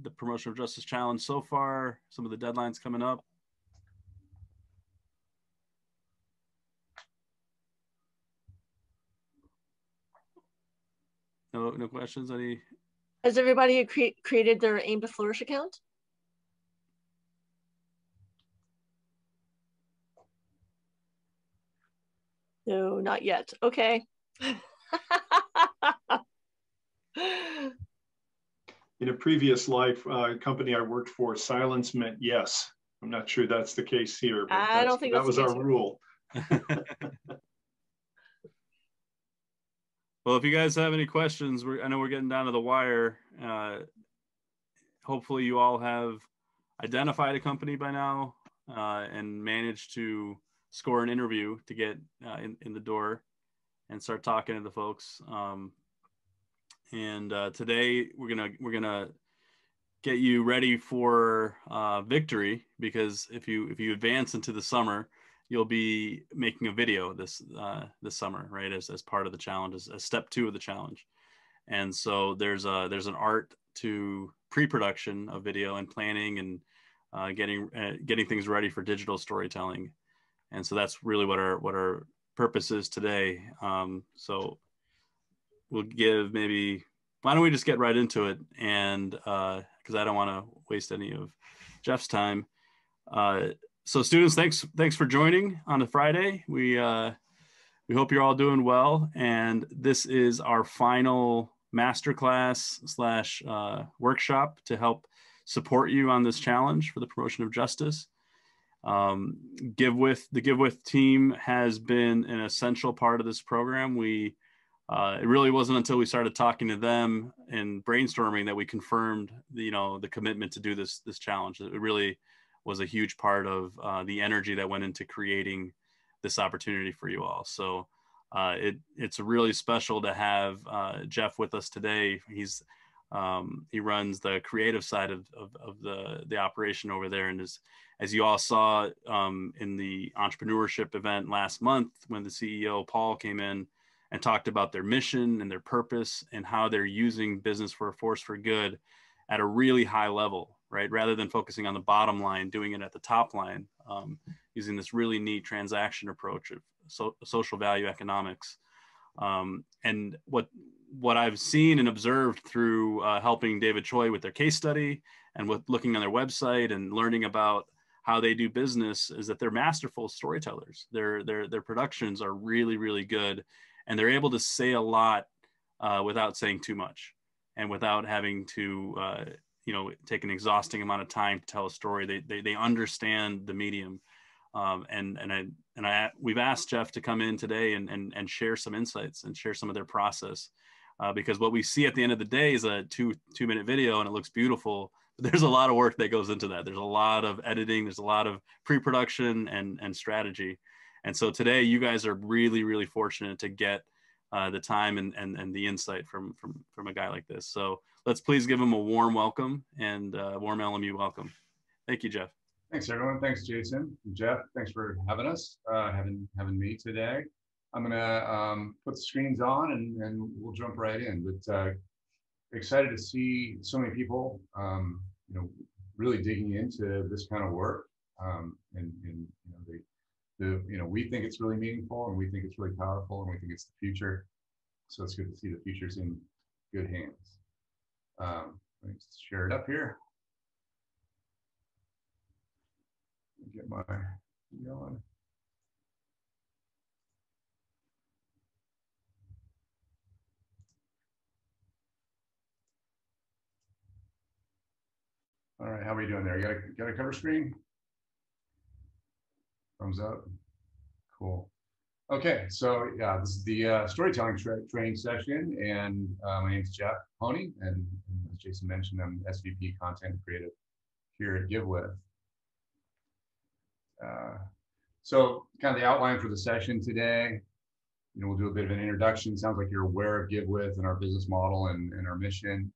the Promotion of Justice Challenge so far, some of the deadlines coming up. No questions? Any? Has everybody created their Aim to Flourish account? No, not yet. Okay. In a previous life, company I worked for, silence meant yes. I'm not sure that's the case here, but I don't think that was our rule. Well, if you guys have any questions, I know we're getting down to the wire. Hopefully you all have identified a company by now and managed to score an interview to get in the door and start talking to the folks. Today we're gonna get you ready for victory, because if you advance into the summer, you'll be making a video this summer, right? As part of the challenge, as step 2 of the challenge. And so there's an art to pre-production of video and planning and getting things ready for digital storytelling. And so that's really what our purpose is today. So we'll give why don't we just get right into it? And because I don't want to waste any of Jeff's time. So students, thanks for joining on a Friday. We hope you're all doing well. And this is our final masterclass / workshop to help support you on this challenge for the promotion of justice. The Givewith team has been an essential part of this program. It really wasn't until we started talking to them and brainstorming that we confirmed the commitment to do this challenge. It really was a huge part of the energy that went into creating this opportunity for you all. So it's really special to have Jeff with us today. He runs the creative side of the operation over there, and as you all saw in the entrepreneurship event last month, when the CEO Paul came in and talked about their mission and their purpose and how they're using business for a force for good at a really high level, right? Rather than focusing on the bottom line, doing it at the top line, using this really neat transaction approach of social value economics. And what I've seen and observed through helping David Choi with their case study and with looking on their website and learning about how they do business is that they're masterful storytellers. Their productions are really, really good. And they're able to say a lot without saying too much and without having to, take an exhausting amount of time to tell a story. They understand the medium. We've asked Jeff to come in today and share some insights and share some of their process, because what we see at the end of the day is a two-minute video and it looks beautiful, but there's a lot of work that goes into that. There's a lot of editing, there's a lot of pre-production and strategy. And so today you guys are really, really fortunate to get the time and the insight from a guy like this. So let's please give him a warm welcome and warm LMU welcome. Thank you, Jeff. Thanks, everyone. Thanks, Jason. Jeff, thanks for having us, having me today. I'm gonna put the screens on and we'll jump right in. But excited to see so many people, really digging into this kind of work. We think it's really meaningful, and we think it's really powerful, and we think it's the future. So it's good to see the future's in good hands. Let me share it up here. Get my video on. All right, how are we doing there? You got a cover screen? Thumbs up. Cool. Okay, so yeah, this is the storytelling training session, and my name is Jeff Honea, and as Jason mentioned, I'm SVP Content Creative here at Givewith. So kind of the outline for the session today, we'll do a bit of an introduction. Sounds like you're aware of Givewith and our business model and our mission,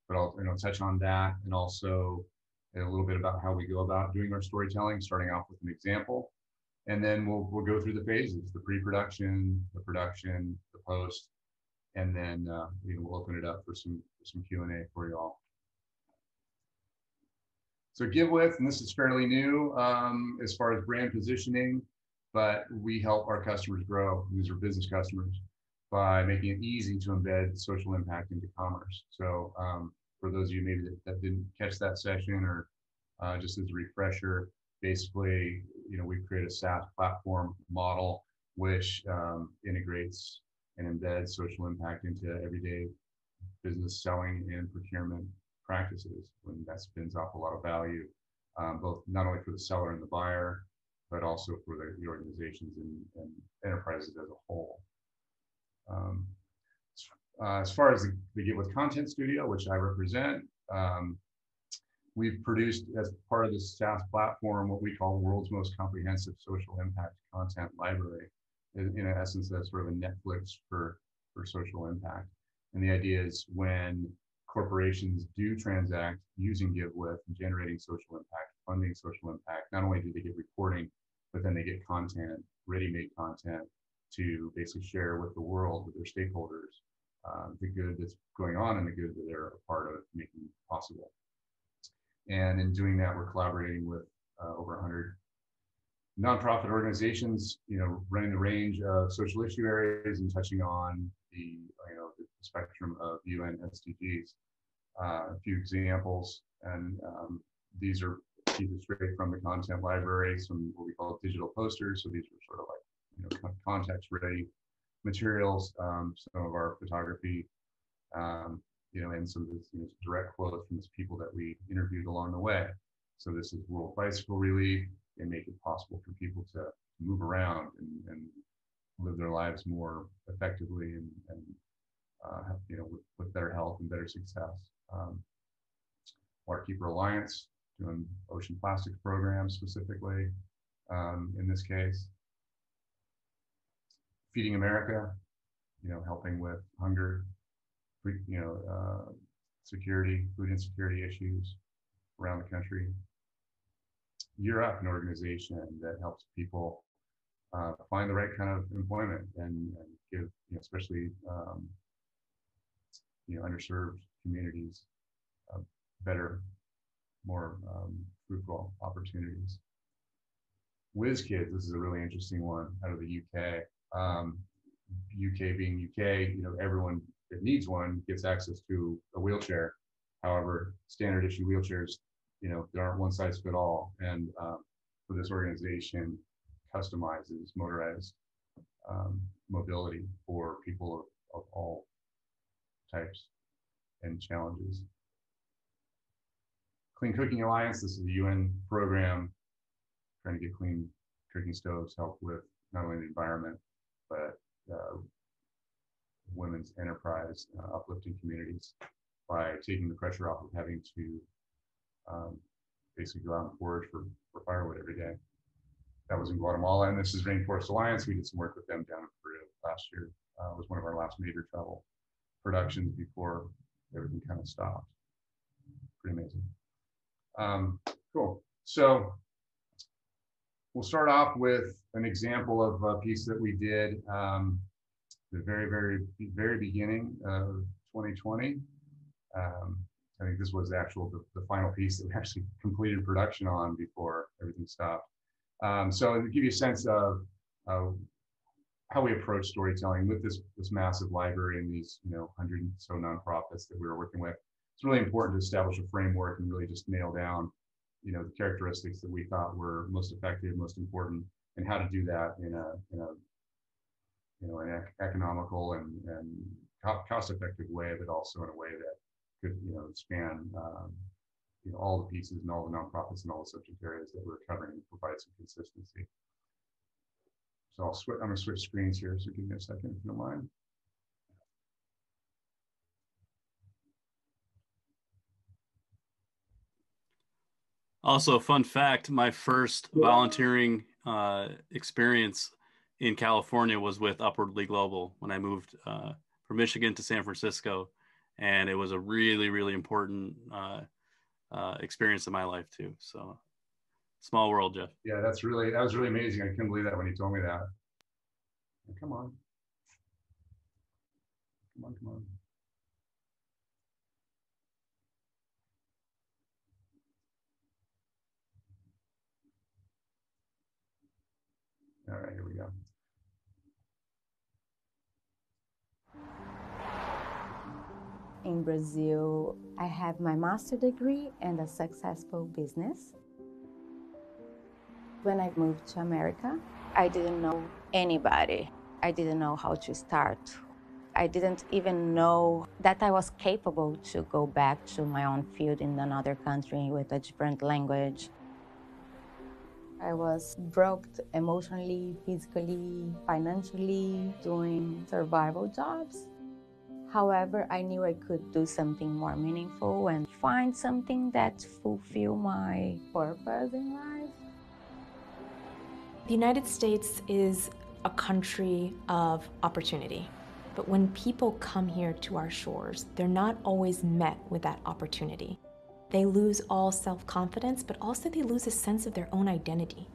but I'll touch on that, and also a little bit about how we go about doing our storytelling, starting off with an example. And then we'll go through the phases: the pre-production, the production, the post, and then we'll open it up for some Q&A for you all. So Givewith, and this is fairly new as far as brand positioning, but we help our customers grow. These are business customers by making it easy to embed social impact into commerce. So for those of you maybe that didn't catch that session, or just as a refresher, basically, we've created a SaaS platform model which integrates and embeds social impact into everyday business selling and procurement practices, and that spins off a lot of value, both not only for the seller and the buyer, but also for the organizations and enterprises as a whole. As far as the Givewith Content Studio, which I represent, we've produced as part of the SaaS platform what we call the world's most comprehensive social impact content library. In essence, that's sort of a Netflix for social impact. And the idea is when corporations do transact using Givewith and generating social impact, funding social impact, not only do they get reporting, but then they get content, ready-made content to basically share with the world, with their stakeholders, the good that's going on and the good that they're a part of making possible. And in doing that, we're collaborating with over 100 nonprofit organizations, running the range of social issue areas and touching on the spectrum of UN SDGs. A few examples, and these are straight from the content library, some what we call digital posters. So these are sort of like context-ready materials, some of our photography, and some of this direct quotes from the people that we interviewed along the way. So this is World Bicycle Relief. They make it possible for people to move around and live their lives more effectively and with better health and better success. Waterkeeper Alliance, doing ocean plastics programs specifically in this case. Feeding America, helping with hunger, security, food insecurity issues around the country. Year Up, an organization that helps people find the right kind of employment and give, especially underserved communities better, more fruitful opportunities. Whiz Kids, this is a really interesting one out of the UK. UK being UK, everyone that needs one gets access to a wheelchair. However, standard issue wheelchairs, there aren't one size fit all. And for this organization, customizes motorized mobility for people of all types and challenges. Clean Cooking Alliance, this is a UN program trying to get clean cooking stoves, help with not only the environment, but women's enterprise, uplifting communities by taking the pressure off of having to basically go out and forage for firewood every day. That was in Guatemala, and this is Rainforest Alliance. We did some work with them down in Peru last year. It was one of our last major travel productions before everything kind of stopped. Pretty amazing. Cool. So we'll start off with an example of a piece that we did the very beginning of 2020. I think this was the final piece that we actually completed production on before everything stopped. So to give you a sense of how we approach storytelling with this massive library and these 100 or so nonprofits that we were working with, it's really important to establish a framework and really just nail down the characteristics that we thought were most effective, most important, and how to do that in an economical and cost-effective way, but also in a way that could span all the pieces and all the nonprofits and all the subject areas that we're covering and provide some consistency. So I'm going to switch screens here, so give me a second if you don't mind. Also, fun fact, my first volunteering experience in California was with Upwardly Global when I moved from Michigan to San Francisco. And it was a really, really important experience in my life too. So small world, Jeff. Yeah, that was really amazing. I couldn't believe that when he told me that. Come on. Come on. right, here we go. In Brazil, I have my master's degree and a successful business. When I moved to America, I didn't know anybody. I didn't know how to start. I didn't even know that I was capable to go back to my own field in another country with a different language. I was broke emotionally, physically, financially, doing survival jobs. However, I knew I could do something more meaningful and find something that fulfilled my purpose in life. The United States is a country of opportunity. But when people come here to our shores, they're not always met with that opportunity. They lose all self-confidence, but also they lose a sense of their own identity.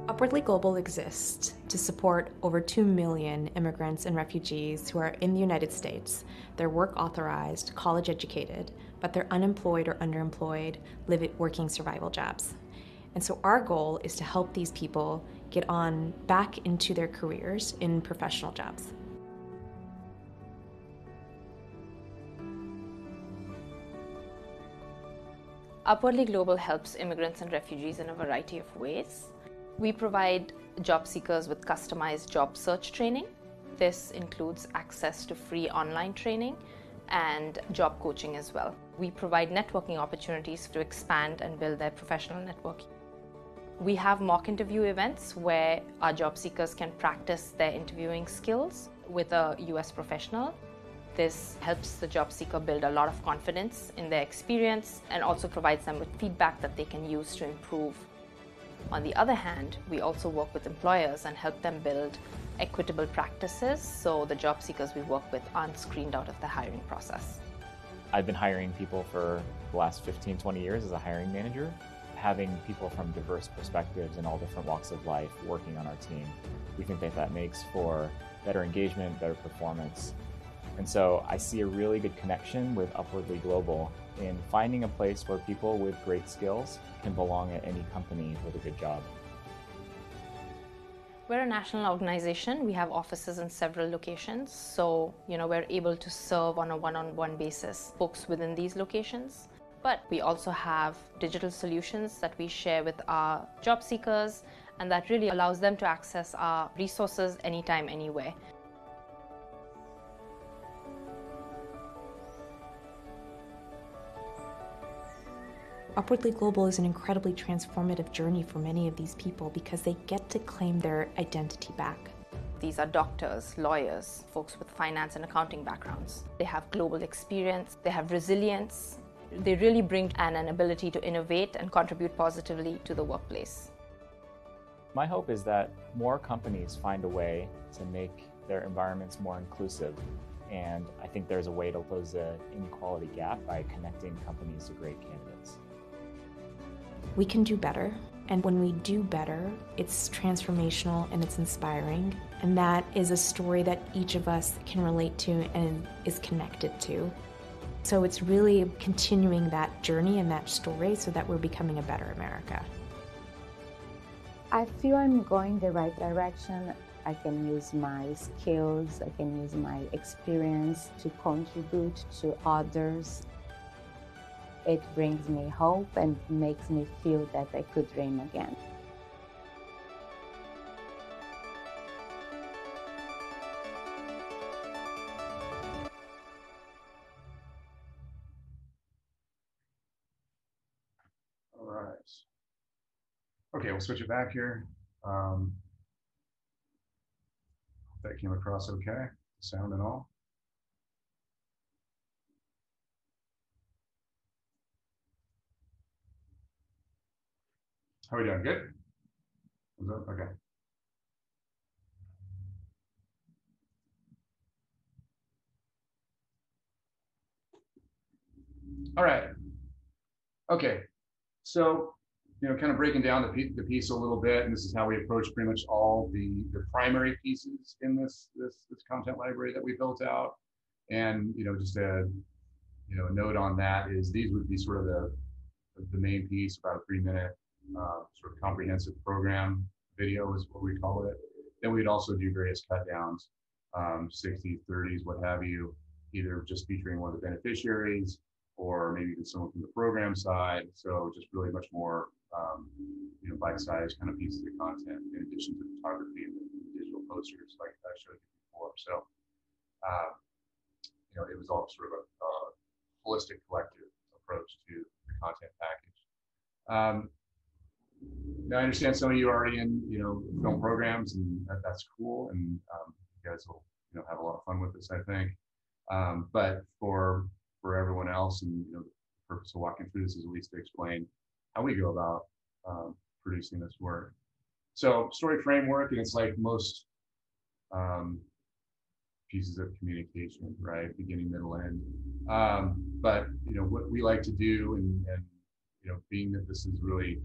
Upwardly Global exists to support over 2 million immigrants and refugees who are in the United States. They're work authorized, college educated, but they're unemployed or underemployed, live at working survival jobs. And so our goal is to help these people get on back into their careers in professional jobs. Upwardly Global helps immigrants and refugees in a variety of ways. We provide job seekers with customized job search training. This includes access to free online training and job coaching as well. We provide networking opportunities to expand and build their professional networking. We have mock interview events where our job seekers can practice their interviewing skills with a US professional. This helps the job seeker build a lot of confidence in their experience and also provides them with feedback that they can use to improve. On the other hand, we also work with employers and help them build equitable practices so the job seekers we work with aren't screened out of the hiring process. I've been hiring people for the last 15, 20 years as a hiring manager. Having people from diverse perspectives in all different walks of life working on our team, we think that that makes for better engagement, better performance. And so I see a really good connection with Upwardly Global in finding a place where people with great skills can belong at any company with a good job. We're a national organization. We have offices in several locations. So, we're able to serve on a one-on-one basis folks within these locations. But we also have digital solutions that we share with our job seekers, and that really allows them to access our resources anytime, anywhere. Upwardly Global is an incredibly transformative journey for many of these people because they get to claim their identity back. These are doctors, lawyers, folks with finance and accounting backgrounds. They have global experience, they have resilience. They really bring an ability to innovate and contribute positively to the workplace. My hope is that more companies find a way to make their environments more inclusive. And I think there's a way to close the inequality gap by connecting companies to great candidates. We can do better. And when we do better, it's transformational and it's inspiring. And that is a story that each of us can relate to and is connected to. So it's really continuing that journey and that story so that we're becoming a better America. I feel I'm going the right direction. I can use my skills, I can use my experience to contribute to others. It brings me hope and makes me feel that I could dream again. All right. Okay, we'll switch it back here. That came across okay, sound and all. How are we doing? Good? Okay. All right. Okay. So, kind of breaking down the piece a little bit, and this is how we approach pretty much all the primary pieces in this content library that we built out. And, just a note on that is these would be sort of the main piece, about a 3-minute sort of comprehensive program video is what we call it. Then we'd also do various cut downs, 60s, 30s, what have you, either just featuring one of the beneficiaries or maybe even someone from the program side. So just really much more, bite-sized kind of pieces of content in addition to photography and the digital posters like I showed you before. So, it was all sort of a holistic collective approach to the content package. Now I understand some of you are already in, film programs, and that's cool, and you guys will, have a lot of fun with this, I think. But for everyone else, and the purpose of walking through this is at least to explain how we go about producing this work. So story framework, and it's like most pieces of communication, right? Beginning, middle, end. But what we like to do, and being that this is really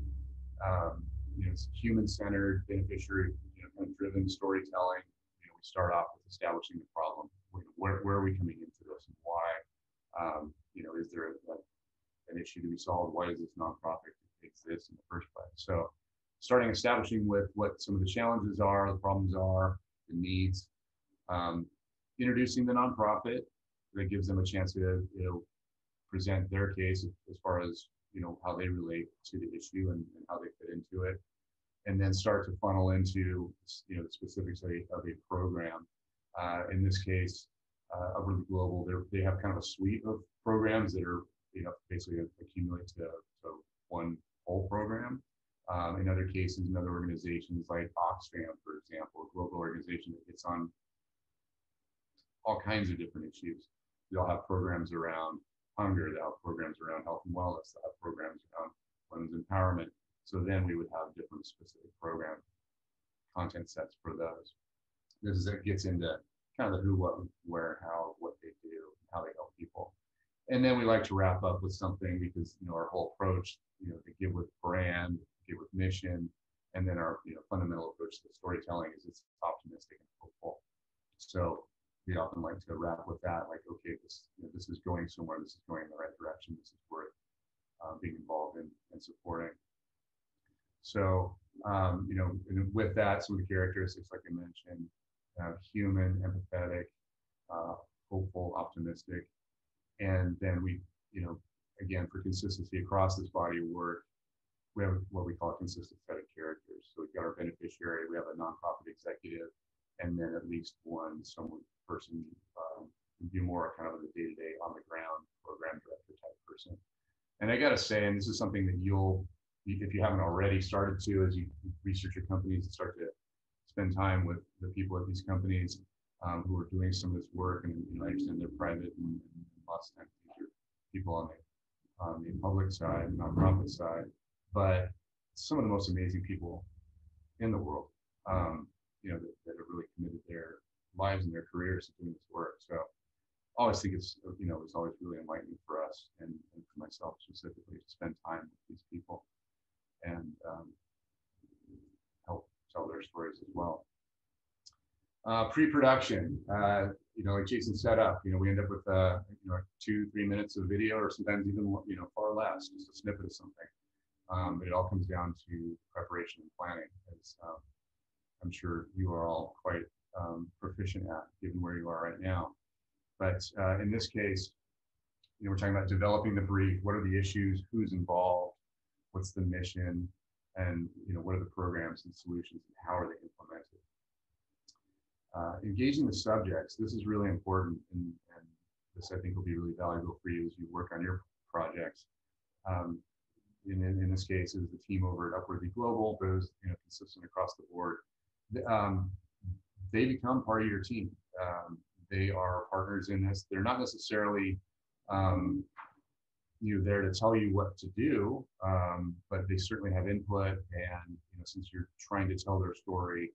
it's human-centered, beneficiary, kind of driven storytelling. We start off with establishing the problem. Where are we coming into this, and why? Is there an issue to be solved? Why does this nonprofit exist in the first place? So, establishing with what some of the challenges are, the problems are, the needs. Introducing the nonprofit, that gives them a chance to present their case as far as how they relate to the issue and how they fit into it, and then start to funnel into the specifics of a program. In this case, Upwardly Global, they have kind of a suite of programs that are basically accumulate to one whole program. In other cases, in other organizations like Oxfam, for example, a global organization that hits on all kinds of different issues. They'll have programs around hunger, they'll have programs around health and wellness, they'll have programs around women's empowerment. So then we would have different specific program content sets for those. It gets into kind of the who, what, where, how, what they do, how they help people. And then we like to wrap up with something, because our whole approach, the Givewith brand, Givewith mission, and then our fundamental approach to storytelling is it's optimistic and hopeful. So we often like to wrap with that, like, okay, this is going somewhere, this is going in the right direction, this is worth being involved in and supporting. So, and with that, some of the characteristics, like I mentioned, human, empathetic, hopeful, optimistic, and then we, again, for consistency across this body of work, we have what we call a consistent set of characters. So we've got our beneficiary, we have a nonprofit executive, and then at least one person do more kind of the day-to-day on the ground program director type person. And I got to say, and this is something that if you haven't already started to, as you research your companies and start to spend time with the people at these companies who are doing some of this work, and I understand they're private, and lots of times these are people on the public side, nonprofit side, but some of the most amazing people in the world, that have really committed their lives and their careers to doing this work. So I always think it's always really enlightening for us and for myself specifically to spend time with these people and help tell their stories as well. Pre-production, like Jason set up, we end up with 2-3 minutes of video, or sometimes even far less, just a snippet of something. But it all comes down to preparation and planning, as I'm sure you are all quite proficient at, given where you are right now. But in this case, we're talking about developing the brief. What are the issues? Who's involved? What's the mission? And what are the programs and solutions, and how are they implemented? Engaging the subjects. This is really important, and this, I think, will be really valuable for you as you work on your projects. In this case, is the team over at Upwardly Global, but it was consistent across the board. They become part of your team. They are partners in this. They're not necessarily there to tell you what to do, but they certainly have input. And since you're trying to tell their story,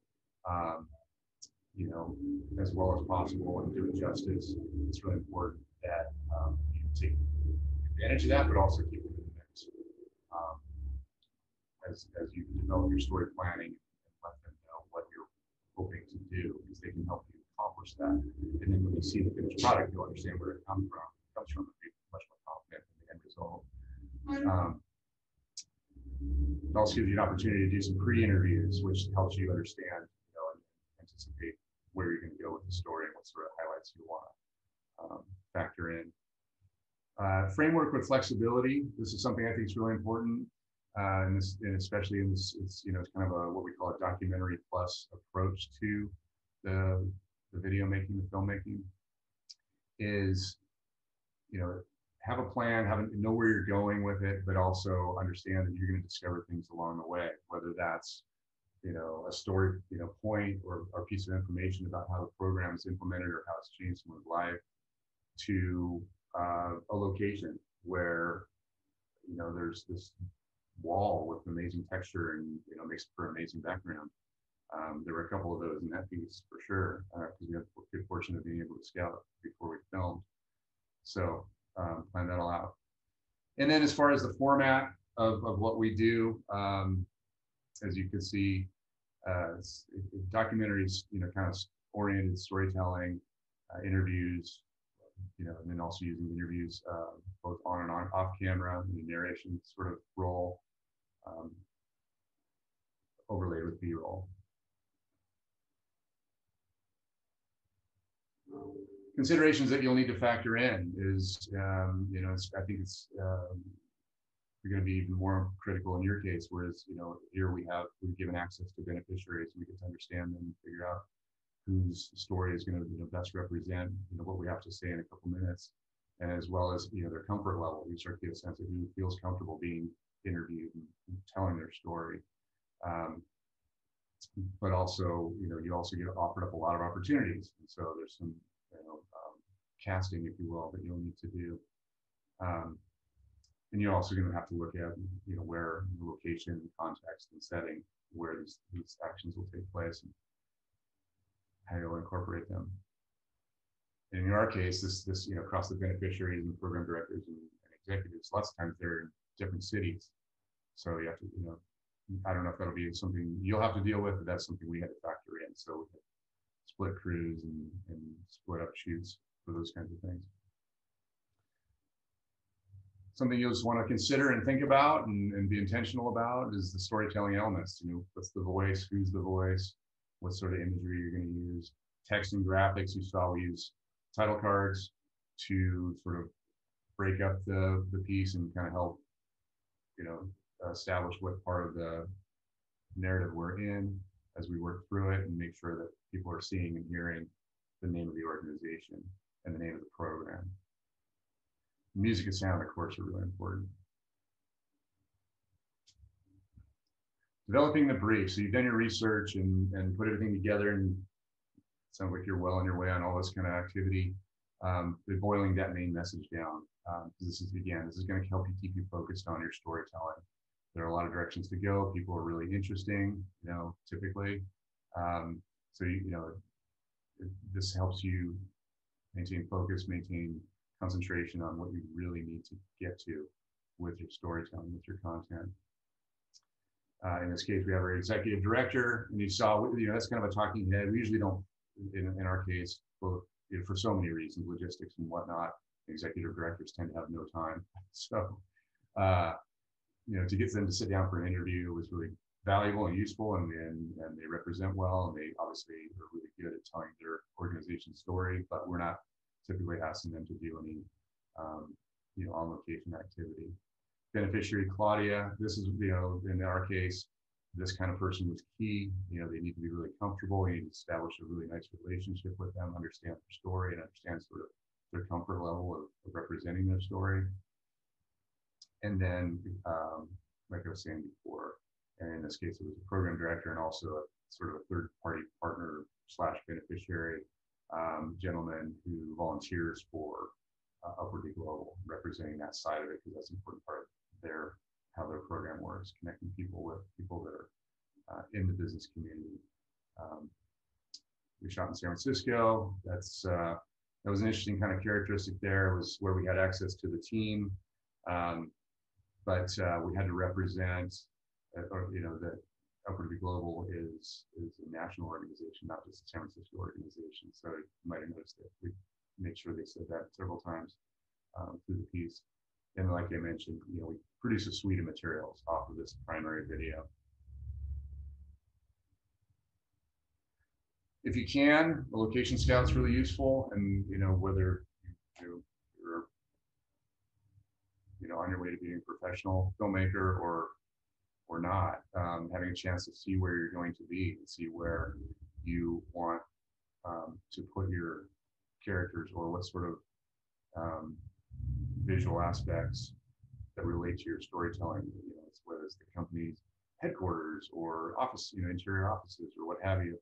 as well as possible and do it justice, it's really important that you take advantage of that, but also keep it in the mix as you develop your story planning, and let them know what you're hoping to do, because they can help you accomplish that. And then when you see the finished product, you'll understand where it comes from. And be much more confident in the end result. It also gives you an opportunity to do some pre-interviews, which helps you understand, and anticipate where you're going to go with the story and what sort of highlights you want to factor in. Framework with flexibility. This is something I think is really important, and especially in this, it's kind of what we call a documentary plus approach to the video making, the filmmaking. Is have a plan, know where you're going with it, but also understand that you're going to discover things along the way, whether that's a story point or a piece of information about how the program is implemented or how it's changed someone's life, to a location where there's this wall with amazing texture and makes for amazing background. There were a couple of those in that piece for sure, because we had a good portion of being able to scout before we filmed. So plan that all out. And then as far as the format of what we do, as you can see, documentaries, kind of oriented storytelling, interviews, and then also using interviews both on and off camera in a narration sort of role, overlaid with B-roll. Considerations that you'll need to factor in is, I think it's going to be even more critical in your case, whereas, here we've given access to beneficiaries, and we get to understand them and figure out whose story is going to best represent, what we have to say in a couple minutes, and as well as, their comfort level. You start to get a sense of who feels comfortable being interviewed and telling their story. But also, you also get offered up a lot of opportunities. And so there's some, casting, if you will, that you'll need to do. And you're also going to have to look at, where the location, context, and setting, where these actions will take place and how you'll incorporate them. And in our case, this across the beneficiaries and program directors and executives, lots of times they're in different cities. So you have to, I don't know if that'll be something you'll have to deal with, but that's something we had to factor in. So we could split crews and split up shoots for those kinds of things. Something you'll just want to consider and think about and be intentional about is the storytelling elements. What's the voice, who's the voice, what sort of imagery you're going to use. Text and graphics, you saw we use title cards to sort of break up the piece and kind of help, establish what part of the narrative we're in as we work through it, and make sure that people are seeing and hearing the name of the organization and the name of the program. Music and sound, of course, are really important. Developing the brief. So you've done your research and put everything together, and it sounds like you're well on your way on all this kind of activity. But boiling that main message down. This is going to help you keep you focused on your storytelling. There are a lot of directions to go. People are really interesting, typically. So, this helps you maintain focus, maintain concentration on what you really need to get to with your storytelling, with your content. In this case, we have our executive director, and you saw, that's kind of a talking head. We usually don't, in our case, both for so many reasons, logistics and whatnot, executive directors tend to have no time. So, to get them to sit down for an interview was really valuable and useful, and they represent well, and they obviously are really good at telling their organization's story, but we're not typically asking them to do any, on location activity. Beneficiary Claudia, this is, in our case, this kind of person was key. They need to be really comfortable. You need to establish a really nice relationship with them, understand their story, and understand sort of their comfort level of representing their story. And then, like I was saying before, and in this case, it was a program director and also a sort of a third-party partner / beneficiary gentleman who volunteers for Upwardly Global, representing that side of it, because that's an important part of how their program works, connecting people with people that are in the business community. We shot in San Francisco. That was an interesting kind of characteristic there. It was where we had access to the team, but we had to represent, that Upwardly Global is a national organization, not just a San Francisco organization. So you might have noticed that we made sure they said that several times through the piece. And like I mentioned, we produce a suite of materials off of this primary video. If you can, a location scout's really useful, and whether you're on your way to being a professional filmmaker or not, having a chance to see where you're going to be and see where you want to put your characters, or what sort of visual aspects that relate to your storytelling, whether it's the company's headquarters or office, interior offices or what have you.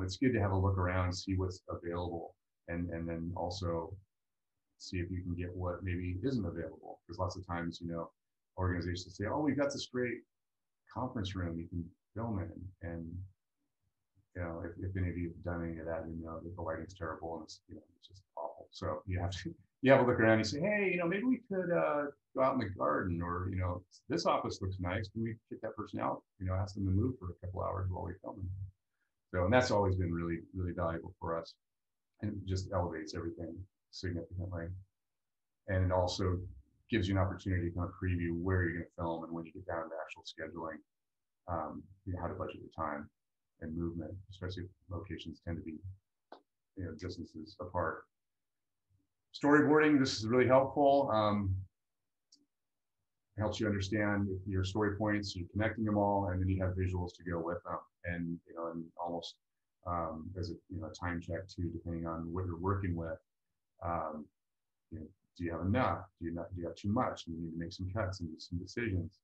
It's good to have a look around and see what's available, and then also see if you can get what maybe isn't available. Because lots of times, organizations say, oh, we've got this great conference room you can film in. And, if any of you have done any of that, that the lighting's terrible and it's just awful. So you have a look around and you say, hey, maybe we could go out in the garden, or, this office looks nice. Can we kick that person out? Ask them to move for a couple hours while we film. So, and that's always been really, really valuable for us, and it just elevates everything significantly. And it also gives you an opportunity to kind of preview where you're going to film, and when you get down to actual scheduling, how to budget your time and movement, especially if locations tend to be, distances apart. Storyboarding, this is really helpful. It helps you understand your story points, you're connecting them all, and then you have visuals to go with them. And and almost as a time check too, depending on what you're working with. Do you have enough? Do you have too much? And you need to make some cuts and some decisions.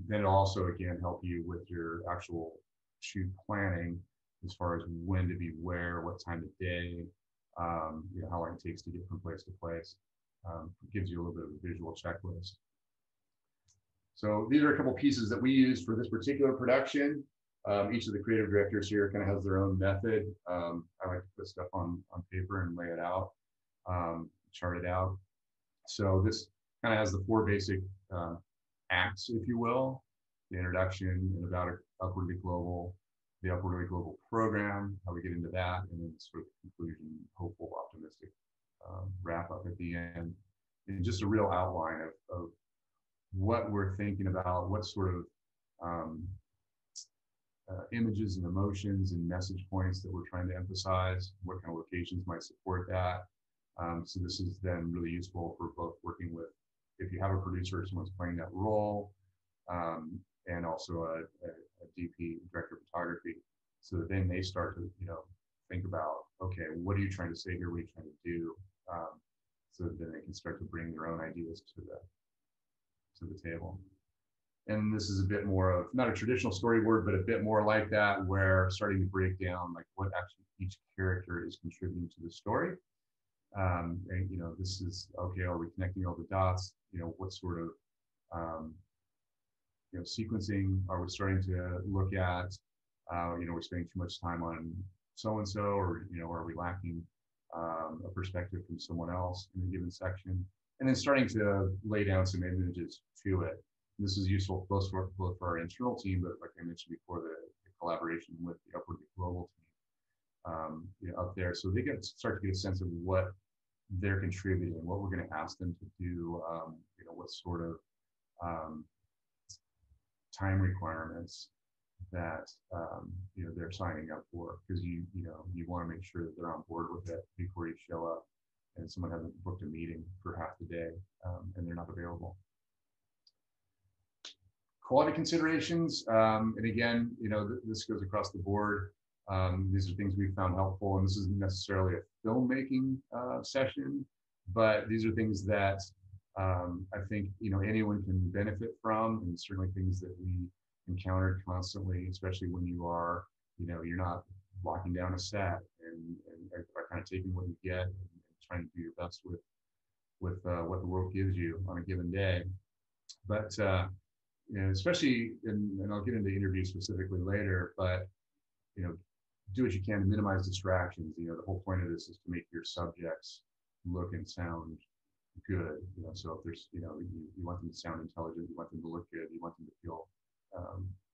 Then it'll also again help you with your actual shoot planning, as far as when to be where, what time of day, how long it takes to get from place to place. It gives you a little bit of a visual checklist. So these are a couple pieces that we use for this particular production. Each of the creative directors here kind of has their own method. I like to put stuff on paper and lay it out, chart it out. So this kind of has the 4 basic acts, if you will: the introduction and about Upwardly Global, the Upwardly Global program, how we get into that, and then sort of conclusion, hopeful, optimistic wrap up at the end, and just a real outline of what we're thinking about, what sort of images and emotions and message points that we're trying to emphasize, what kind of locations might support that. So this is then really useful for both working with, if you have a producer or someone's playing that role, and also a DP, director of photography, so that then they start to think about, okay, what are you trying to say here? What are you trying to do? So that then they can start to bring their own ideas to the table. And this is a bit more of, not a traditional storyboard, but a bit more like that, where starting to break down like what actually each character is contributing to the story. And this is, okay, are we connecting all the dots? What sort of sequencing are we starting to look at? We're spending too much time on so-and-so, or are we lacking a perspective from someone else in a given section? And then starting to lay down some images to it. This is useful both for our internal team, but like I mentioned before, the collaboration with the Upwardly Global team up there, so they start to get a sense of what they're contributing, what we're going to ask them to do, what sort of time requirements that they're signing up for, because you want to make sure that they're on board with it before you show up and someone hasn't booked a meeting for half the day and they're not available. Quality considerations, and again, this goes across the board. These are things we've found helpful, and this isn't necessarily a filmmaking session, but these are things that I think anyone can benefit from, and certainly things that we encounter constantly, especially when you are, you're not locking down a set and are kind of taking what you get and trying to do your best with what the world gives you on a given day. But especially, and I'll get into interviews specifically later, but do what you can to minimize distractions. The whole point of this is to make your subjects look and sound good. So if there's, you want them to sound intelligent, you want them to look good, you want them to feel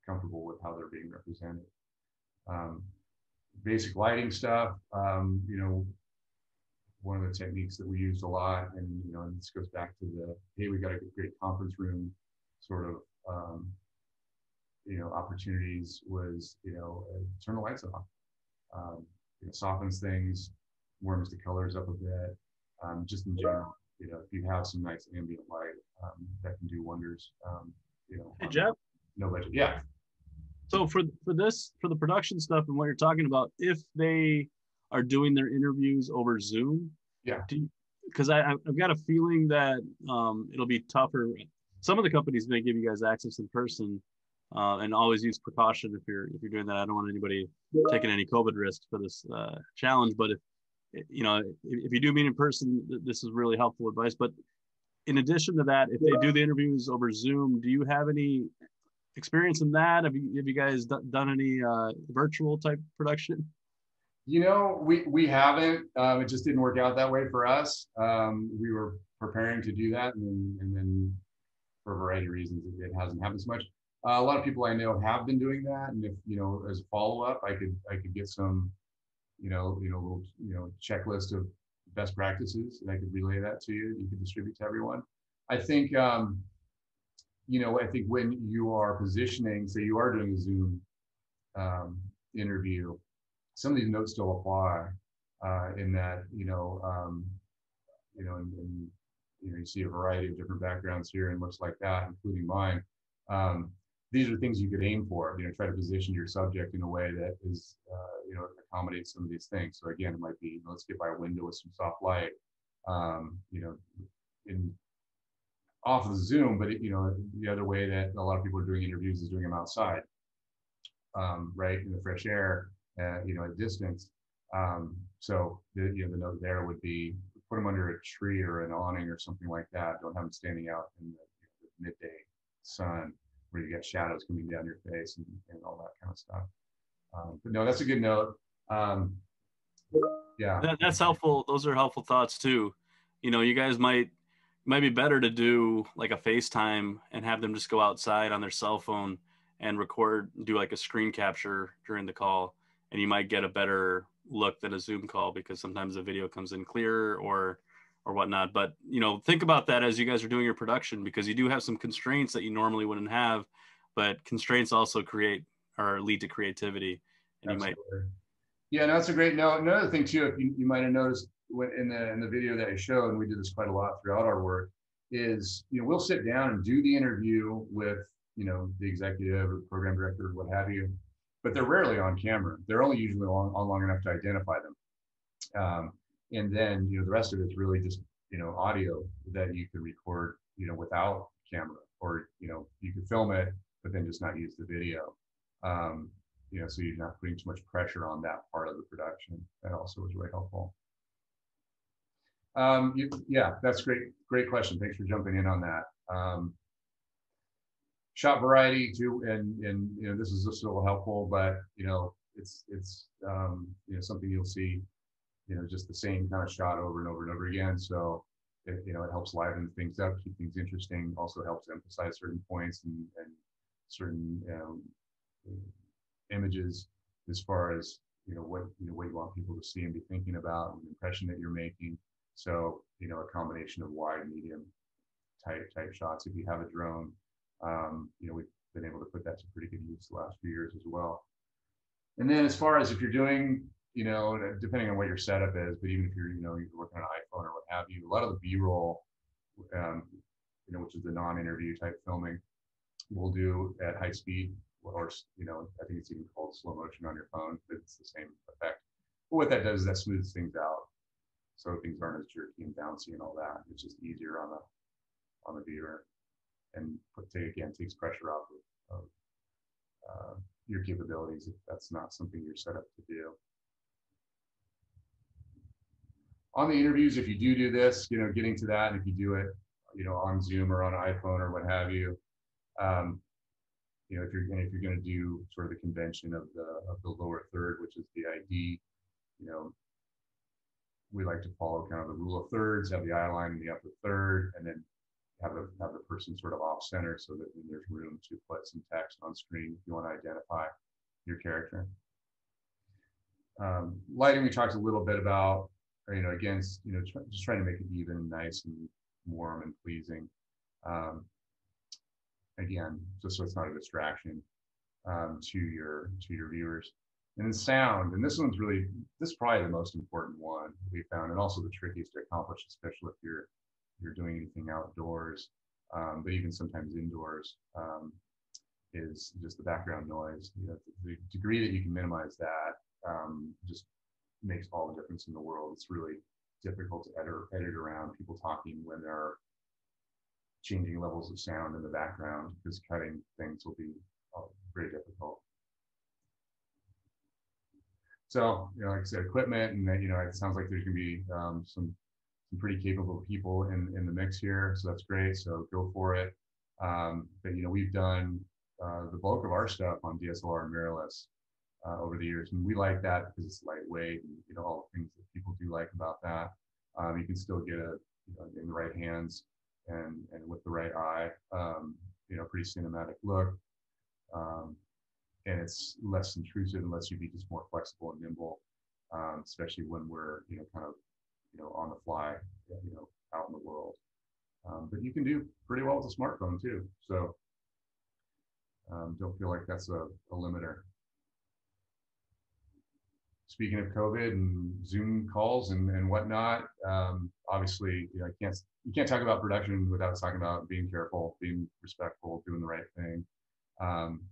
comfortable with how they're being represented. Basic lighting stuff, one of the techniques that we used a lot, and and this goes back to the, hey, we got a great conference room sort of opportunities, was turn the lights off. Softens things, warms the colors up a bit. Just in general, if you have some nice ambient light, that can do wonders. Hey, Jeff. No budget. Yeah. So for the production stuff and what you're talking about, if they are doing their interviews over Zoom, yeah, because I've got a feeling that it'll be tougher. Some of the companies may give you guys access in person, and always use precaution if you're doing that. I don't want anybody taking any COVID risks for this challenge, but if you do meet in person, this is really helpful advice. But in addition to that, if they do the interviews over Zoom, do you have any experience in that? Have you guys done any virtual type production? We haven't. It just didn't work out that way for us. We were preparing to do that, and then for a variety of reasons, it hasn't happened so much. A lot of people I know have been doing that, and if as a follow up, I could get some, little checklist of best practices, and I could relay that to you. You could distribute to everyone. I think, I think when you are positioning, say you are doing a Zoom interview, some of these notes still apply in that, you see a variety of different backgrounds here and looks like that, including mine. These are things you could aim for, try to position your subject in a way that is, accommodates some of these things. So again, it might be, let's get by a window with some soft light, in off of Zoom, but the other way that a lot of people are doing interviews is doing them outside, right, in the fresh air, at distance. So the note there would be, put them under a tree or an awning or something like that. Don't have them standing out in the midday sun where you get shadows coming down your face and all that kind of stuff. But no, that's a good note. Yeah, that's helpful. Those are helpful thoughts too. You guys might be better to do like a FaceTime and have them just go outside on their cell phone and do like a screen capture during the call, and you might get a better look than a Zoom call, because sometimes the video comes in clearer or whatnot. But think about that as you guys are doing your production, because you do have some constraints that you normally wouldn't have, but constraints also lead to creativity. And yeah, no, that's a great note. Another thing too, if you might have noticed in the video that I showed, and we did this quite a lot throughout our work, is we'll sit down and do the interview with the executive or the program director or what have you, but they're rarely on camera. They're only usually on long enough to identify them. And then, the rest of it's really just, audio that you can record, without camera, or, you can film it, but then just not use the video. So you're not putting too much pressure on that part of the production. That also was really helpful. Yeah, that's great question. Thanks for jumping in on that. Shot variety too, and this is just a little helpful, but it's something you'll see, just the same kind of shot over and over and over again. So it helps liven things up, keep things interesting. Also helps emphasize certain points and certain images as far as what you want people to see and be thinking about, and the impression that you're making. So a combination of wide, medium type shots. If you have a drone, we've been able to put that to pretty good use the last few years as well. And then as far as if you're doing, depending on what your setup is, but even if you're working on an iPhone or what have you, a lot of the B-roll, which is the non-interview type filming, we'll do at high speed, or I think it's even called slow motion on your phone, but it's the same effect. But what that does is that smooths things out, so things aren't as jerky and bouncy and all that. It's just easier on the viewer, and takes pressure off of your capabilities if that's not something you're set up to do. On the interviews, if you do this, getting to that, and if you do it, on Zoom or on an iPhone or what have you, if you're going to do sort of the convention of the lower third, which is the ID, we like to follow kind of the rule of thirds, have the eye line in the upper third, and then have the person sort of off center, so that there's room to put some text on screen if you want to identify your character. Lighting, we talked a little bit about. again, just trying to make it even and nice and warm and pleasing. Again, just so it's not a distraction to your viewers. And then sound, and this is probably the most important one we found, and also the trickiest to accomplish, especially if you're doing anything outdoors, but even sometimes indoors, is just the background noise. The degree that you can minimize that just makes all the difference in the world. It's really difficult to edit around people talking when there are changing levels of sound in the background, because cutting things will be very difficult. So, like I said, equipment, and it sounds like there's going to be some pretty capable people in the mix here, so that's great. So go for it. But we've done the bulk of our stuff on DSLR and mirrorless over the years, and we like that because it's lightweight, and all the things that people do like about that. You can still get it in the right hands and with the right eye, pretty cinematic look. And it's less intrusive and lets you be just more flexible and nimble, especially when we're, kind of, on the fly, out in the world. But you can do pretty well with a smartphone too. So don't feel like that's a limiter. Speaking of COVID and Zoom calls and whatnot, obviously, you can't talk about production without talking about being careful, being respectful, doing the right thing.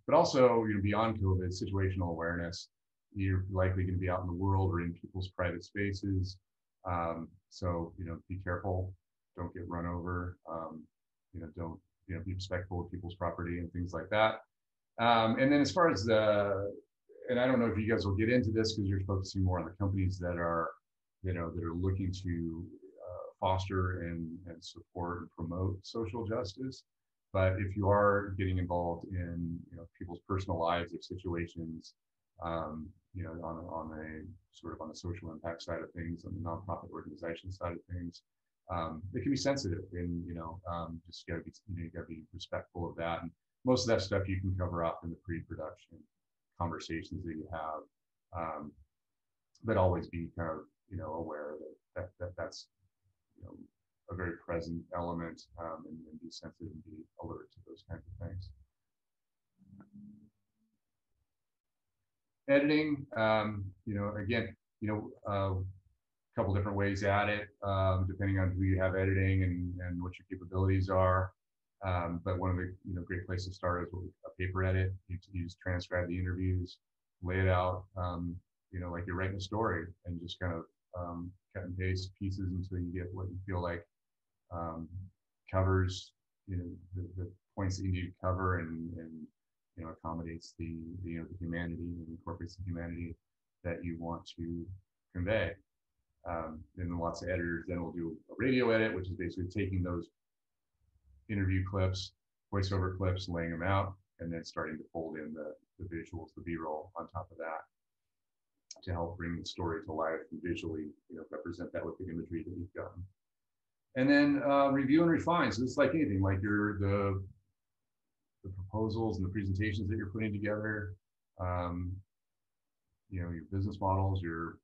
But also, beyond COVID, situational awareness. You're likely going to be out in the world or in people's private spaces. So, be careful. Don't get run over. Don't, be respectful of people's property and things like that. And then as far as and I don't know if you guys will get into this because you're focusing more on the companies that are, that are looking to foster and support and promote social justice. But if you are getting involved in people's personal lives or situations, on a sort of on the social impact side of things, on the nonprofit organization side of things, it can be sensitive, and just you gotta be respectful of that. And most of that stuff you can cover up in the pre-production conversations that you have, but always be kind of aware that that's a very present element, and be sensitive and be alert to those kinds of things. Editing, again, a couple different ways at it, depending on who you have editing and what your capabilities are. But one of the great places to start is with a paper edit. You just transcribe the interviews, lay it out, like you're writing a story, and just kind of cut and paste pieces until you get what you feel like covers the points that you need to cover, and accommodates the humanity and incorporates the humanity that you want to convey. Then lots of editors then will do a radio edit, which is basically taking those interview clips, voiceover clips, laying them out, and then starting to fold in the visuals, the B-roll on top of that to help bring the story to life and visually represent that with the imagery that you've gotten. And then review and refine. So it's like anything, like the proposals and the presentations that you're putting together, your business models, your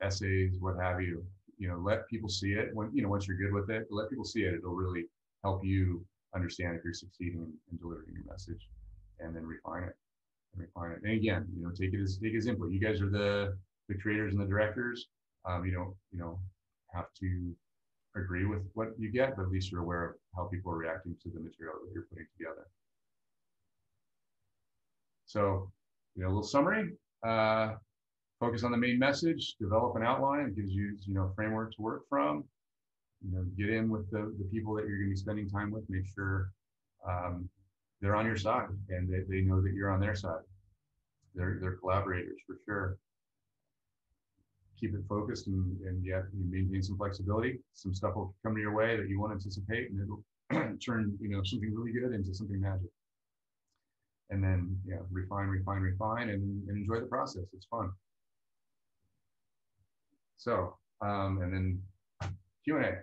essays, what have you. Let people see it. When once you're good with it, let people see it. It'll really help you understand if you're succeeding in delivering your message, and then refine it. And again, take it as input. You guys are the creators and the directors. You don't have to agree with what you get, but at least you're aware of how people are reacting to the material that you're putting together. So, a little summary. Focus on the main message. Develop an outline. It gives you, a framework to work from. Get in with the people that you're going to be spending time with. Make sure they're on your side, and they know that you're on their side. They're collaborators for sure. Keep it focused, and yet you maintain some flexibility. Some stuff will come to your way that you won't anticipate, and it'll turn something really good into something magic. And then refine, and enjoy the process. It's fun. So and then Q&A.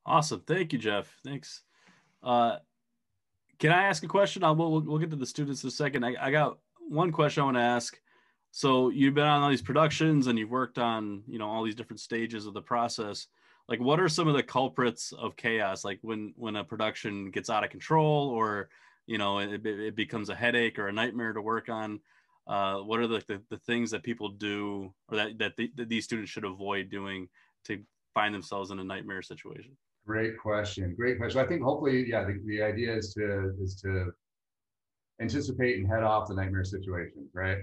Awesome. Thank you, Jeff. Thanks. Can I ask a question? We'll get to the students in a second. I got one question I want to ask. So you've been on all these productions and you've worked on, you know, all these different stages of the process. Like, what are some of the culprits of chaos? Like when a production gets out of control, or, you know, it becomes a headache or a nightmare to work on. What are the things that people do, or that these students should avoid doing to find themselves in a nightmare situation? Great question. Great question. I think hopefully, yeah, the idea is to anticipate and head off the nightmare situations, right?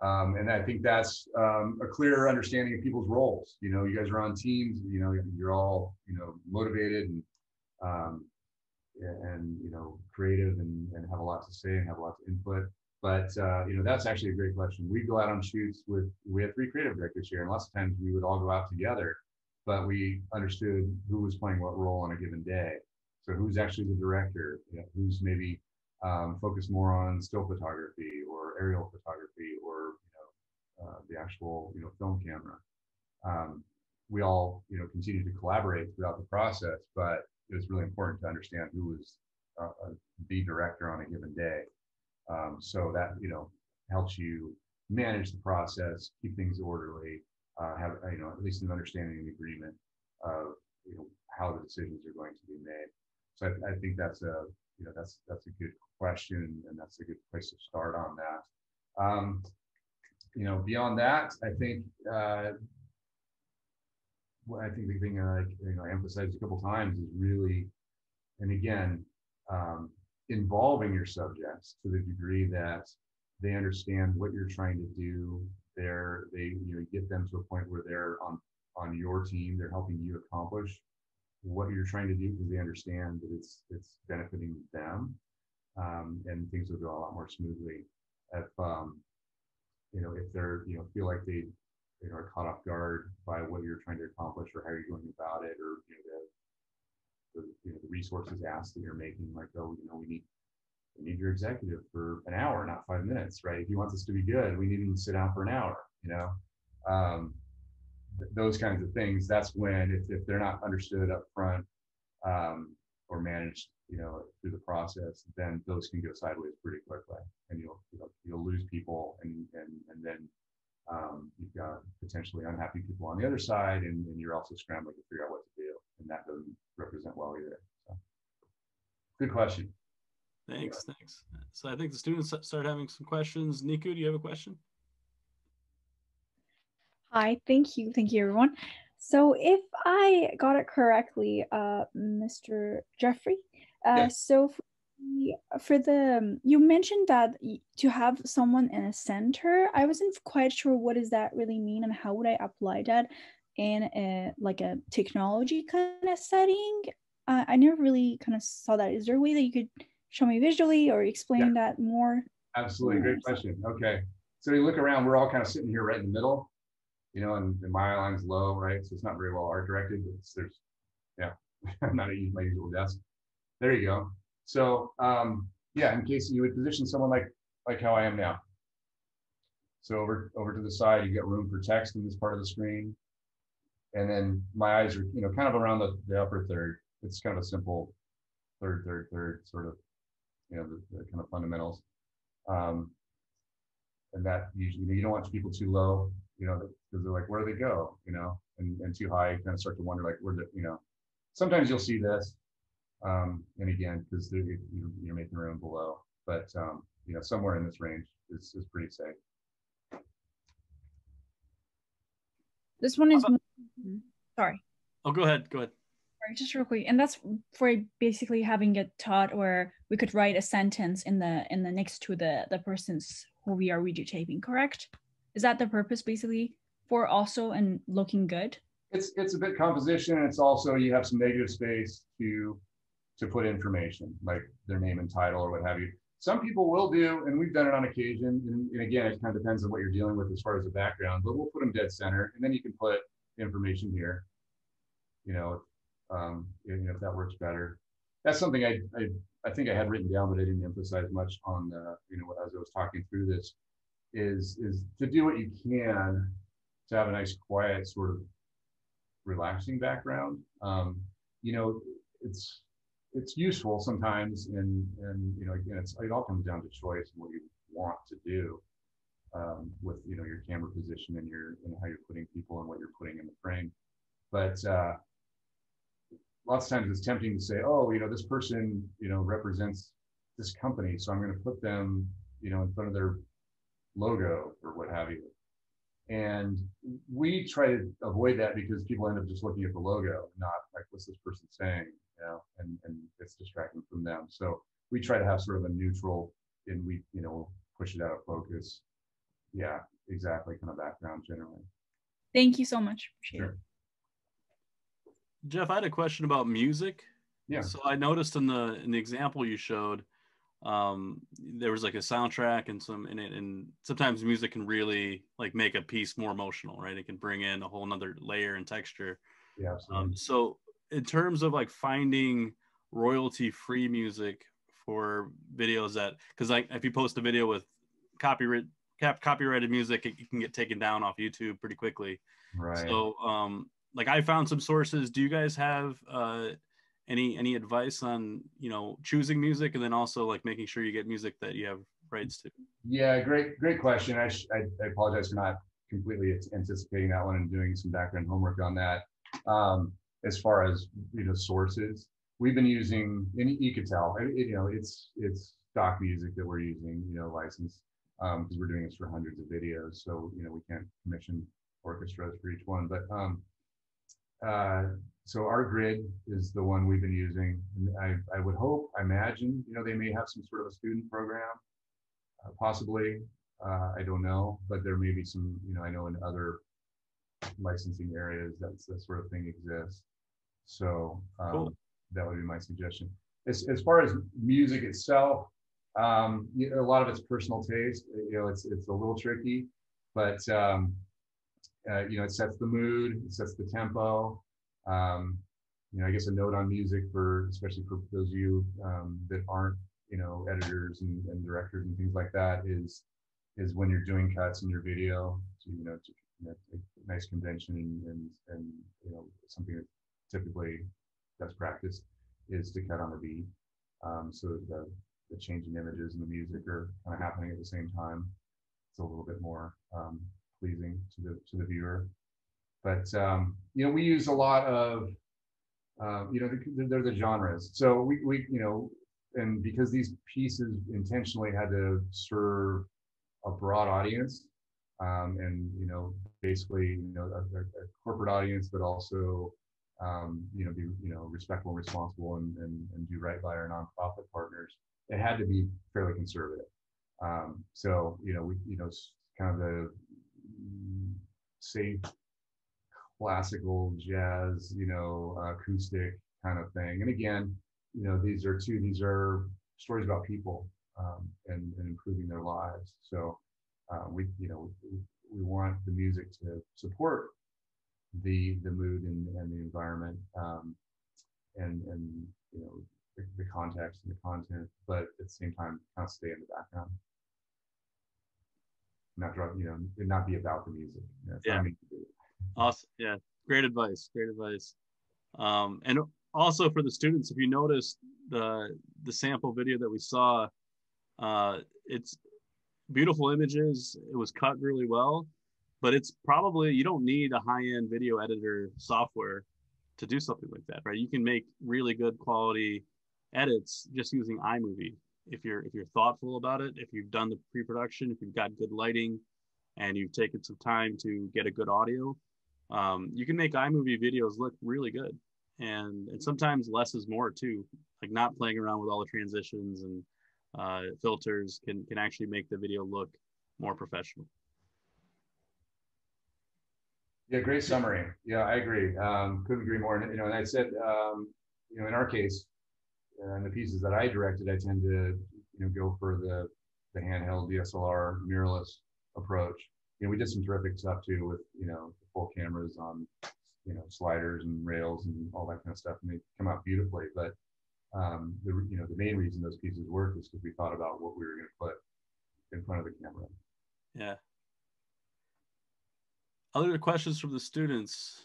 And I think that's a clear understanding of people's roles. You know, you guys are on teams. You know, you're all, you know, motivated and you know, creative and have a lot to say and have a lot to input. But you know, that's actually a great question. We go out on shoots we had 3 creative directors here, and lots of times we would all go out together, but we understood who was playing what role on a given day. So who's actually the director? You know, who's maybe focused more on still photography or aerial photography, or you know, the actual, you know, film camera. We all, you know, continue to collaborate throughout the process, but it was really important to understand who was the director on a given day. So that, you know, helps you manage the process, keep things orderly, have, you know, at least an understanding and agreement of, you know, how the decisions are going to be made. So I think that's a, you know, that's a good question, and that's a good place to start on that. You know, beyond that, I think the thing you know, I emphasized a couple times is really, and again, involving your subjects to the degree that they understand what you're trying to do. They you know, get them to a point where they're on your team. They're helping you accomplish what you're trying to do because they understand that it's benefiting them, and things will go a lot more smoothly. If you know, if they're, you know, feel like they, you know, are caught off guard by what you're trying to accomplish or how you're going about it, or you know, you know, the resources asked that you're making, like, oh, you know, we need your executive for an hour, not 5 minutes, right? If you want this to be good, we need him to sit down for an hour, you know, those kinds of things. That's when, if they're not understood up front, or managed, you know, through the process, then those can go sideways pretty quickly, and you'll lose people, and then you've got potentially unhappy people on the other side, and you're also scrambling to figure out what to do, and that doesn't represent well either. So, good question. Thanks. So I think the students start having some questions. Niku, do you have a question? Hi, thank you everyone. So if I got it correctly, Mr. Jeffrey, Yes. so for the you mentioned that to have someone in a center, I wasn't quite sure what does that really mean, and how would I apply that in like a technology kind of setting. I never really kind of saw that. Is there a way that you could show me visually or explain that more? Absolutely, great question. Okay, so you look around, we're all kind of sitting here right in the middle, you know, and my eye line's low, right? So it's not very well art directed, but there's, yeah, I'm not at my usual desk. There you go. So yeah, in case you would position someone like how I am now. So over to the side, you get room for text in this part of the screen. And then my eyes are, you know, kind of around the upper third. It's kind of a simple third sort of, you know, the kind of fundamentals. And that usually, you don't want people too low, you know, because they're like, where do they go, you know, and too high, you kind of start to wonder, like, where the, you know, sometimes you'll see this, and again, because you're making room below, but you know, somewhere in this range is pretty safe. This one is, sorry. Oh, go ahead. Just real quick, and that's for basically having it taught where we could write a sentence in the next to the persons who we are videotaping, correct? Is that the purpose basically for also and looking good? It's a bit composition, and it's also, you have some negative space to put information like their name and title or what have you. Some people will do, and we've done it on occasion, and again, it kind of depends on what you're dealing with as far as the background, but we'll put them dead center, and then you can put information here, you know, if that works better. That's something I think I had written down, but I didn't emphasize much on the, you know, as I was talking through this, is to do what you can to have a nice, quiet, sort of relaxing background. You know, it's useful sometimes, and you know, again, it all comes down to choice and what you want to do. with your camera position and how you're putting people and what you're putting in the frame. But lots of times it's tempting to say, oh, this person represents this company, so I'm going to put them in front of their logo or what have you. And we try to avoid that because people end up just looking at the logo, not like, what's this person saying, and it's distracting from them. So we try to have sort of a neutral, and we push it out of focus. Yeah, exactly, kind of background generally. Thank you so much. Appreciate it. Jeff, I had a question about music. Yeah. So I noticed in the example you showed, there was like a soundtrack and and sometimes music can really like make a piece more emotional, right? It can bring in a whole nother layer and texture. Yeah, absolutely. So in terms of like finding royalty-free music for videos because like if you post a video with copyrighted music, it can get taken down off YouTube pretty quickly. Right. So like I found some sources. Do you guys have any advice on choosing music and then also like making sure you get music that you have rights to? Yeah, great question. I apologize for not completely anticipating that one and doing some background homework on that. As far as sources, we've been using, and you could tell, it's stock music that we're using, licensed, because we're doing this for hundreds of videos, so we can't commission orchestras for each one. But so our grid is the one we've been using, and I would hope, I imagine, they may have some sort of a student program, possibly. I don't know, but there may be some, I know in other licensing areas that sort of thing exists. So cool. That would be my suggestion. As far as music itself, a lot of it's personal taste. It's a little tricky, but it sets the mood, it sets the tempo. I guess a note on music especially for those of you that aren't editors and directors and things like that is when you're doing cuts in your video, a nice convention and something that typically best practice is to cut on the beat, so the changing images and the music are kind of happening at the same time. It's a little bit more pleasing to the viewer. But we use a lot of they're the genres. So we and because these pieces intentionally had to serve a broad audience, and basically a corporate audience, but also be respectful and responsible and do right by our nonprofit partners. It had to be fairly conservative. So we kind of the safe classical jazz, acoustic kind of thing. And again, these are stories about people and improving their lives. So we want the music to support the mood and the environment, and the context and the content, but at the same time kind of stay in the background. Not be about the music. Yeah. Awesome. Yeah. Great advice. And also for the students, if you notice the sample video that we saw, it's beautiful images. It was cut really well, but it's probably, you don't need a high-end video editor software to do something like that, right? You can make really good quality edits just using iMovie. If you're thoughtful about it, if you've done the pre-production, if you've got good lighting and you've taken some time to get a good audio, you can make iMovie videos look really good. And sometimes less is more too, like not playing around with all the transitions and filters can actually make the video look more professional. Yeah, great summary. Yeah, I agree. Couldn't agree more. And I said, in our case, in the pieces that I directed, I tend to, go for the handheld DSLR mirrorless approach. We did some terrific stuff too with, the full cameras on, sliders and rails and all that kind of stuff, and they come out beautifully. But the main reason those pieces worked is because we thought about what we were going to put in front of the camera. Yeah. Other questions from the students?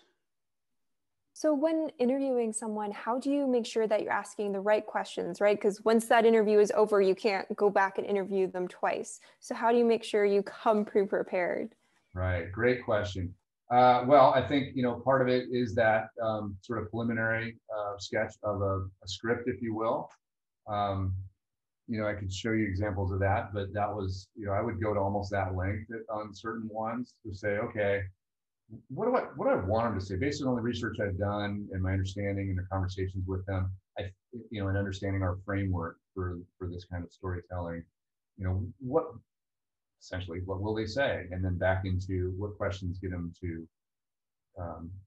So when interviewing someone, how do you make sure that you're asking the right questions, right? Because once that interview is over, you can't go back and interview them twice. So how do you make sure you come pre-prepared? Right, great question. Well, I think, part of it is that sort of preliminary sketch of a script, if you will. I could show you examples of that, but that was, I would go to almost that length on certain ones to say, okay, what do I want them to say based on the research I've done and my understanding and the conversations with them, and understanding our framework for this kind of storytelling, essentially what will they say, and then back into what questions get them to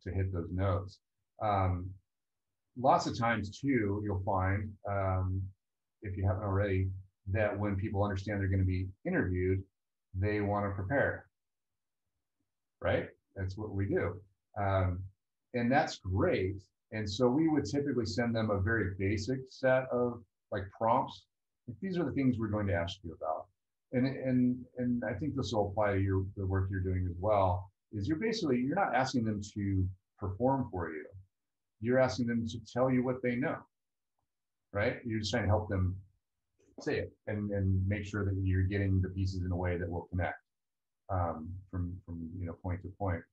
hit those notes. Lots of times too, you'll find, if you haven't already, that when people understand they're going to be interviewed, they want to prepare, right? That's what we do. And that's great. And so we would typically send them a very basic set of prompts. These are the things we're going to ask you about. And I think this will apply to the work you're doing as well, is you're not asking them to perform for you. You're asking them to tell you what they know, right? You're just trying to help them say it and make sure that you're getting the pieces in a way that will connect from point to point.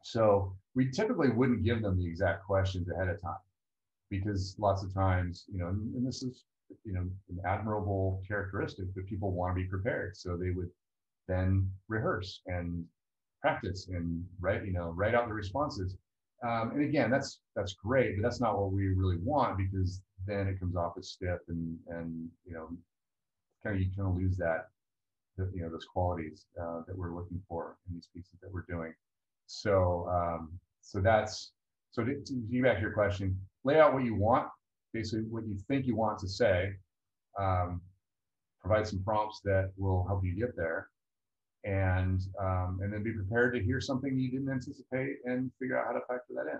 So we typically wouldn't give them the exact questions ahead of time, because lots of times, and this is, an admirable characteristic, that people want to be prepared. So they would then rehearse and practice and write out the responses. And again, that's great, but that's not what we really want, because then it comes off as stiff and you kind of lose those qualities that we're looking for in these pieces that we're doing. So to get back to your question, lay out what you want, basically what you think you want to say, provide some prompts that will help you get there, and then be prepared to hear something you didn't anticipate and figure out how to factor that in.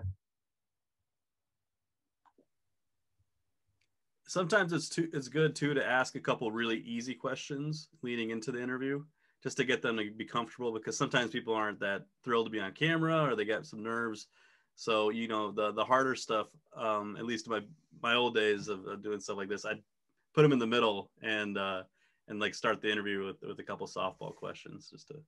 Sometimes it's good too to ask a couple really easy questions leading into the interview, just to get them to be comfortable, because sometimes people aren't that thrilled to be on camera, or they got some nerves. So, the harder stuff, at least in my old days of doing stuff like this, I'd put them in the middle and start the interview with a couple softball questions, just to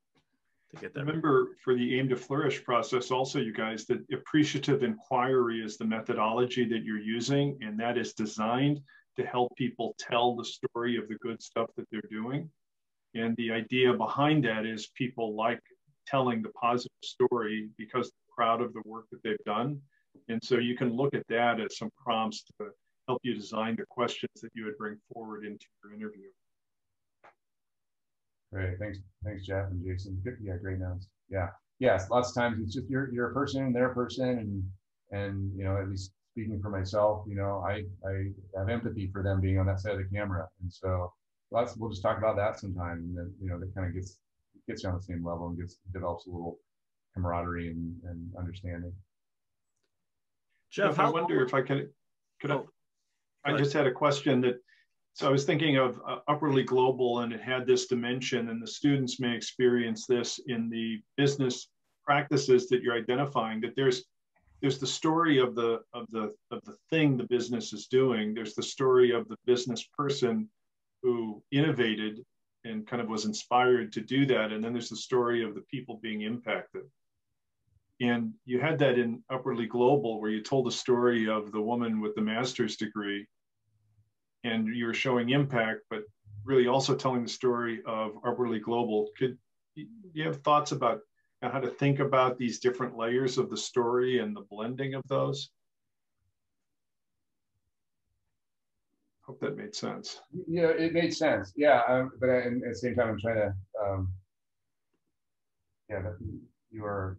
get that. Remember, for the Aim to Flourish process also, you guys, that appreciative inquiry is the methodology that you're using, and that is designed to help people tell the story of the good stuff that they're doing. And the idea behind that is people like telling the positive story because they're proud of the work that they've done. And so you can look at that as some prompts to help you design the questions that you would bring forward into your interview. Great, thanks, Jeff and Jason. Good, yeah, great notes. Yeah, yes, lots of times it's just you're a person and they're a person, and at least speaking for myself, I have empathy for them being on that side of the camera, and so we'll just talk about that sometime, and then that kind of gets you on the same level and develops a little camaraderie and understanding. Jeff, I wonder if I could I just had a question so I was thinking of Upwardly Global, and it had this dimension, and the students may experience this in the business practices that you're identifying, that there's the story of the thing the business is doing. There's the story of the business person who innovated and kind of was inspired to do that. And then there's the story of the people being impacted. And you had that in Upwardly Global, where you told the story of the woman with the master's degree, and you were showing impact, but really also telling the story of Upwardly Global. Do you have thoughts about how to think about these different layers of the story and the blending of those? Hope that made sense. Yeah, it made sense. Yeah, but at the same time, I'm trying to, you are,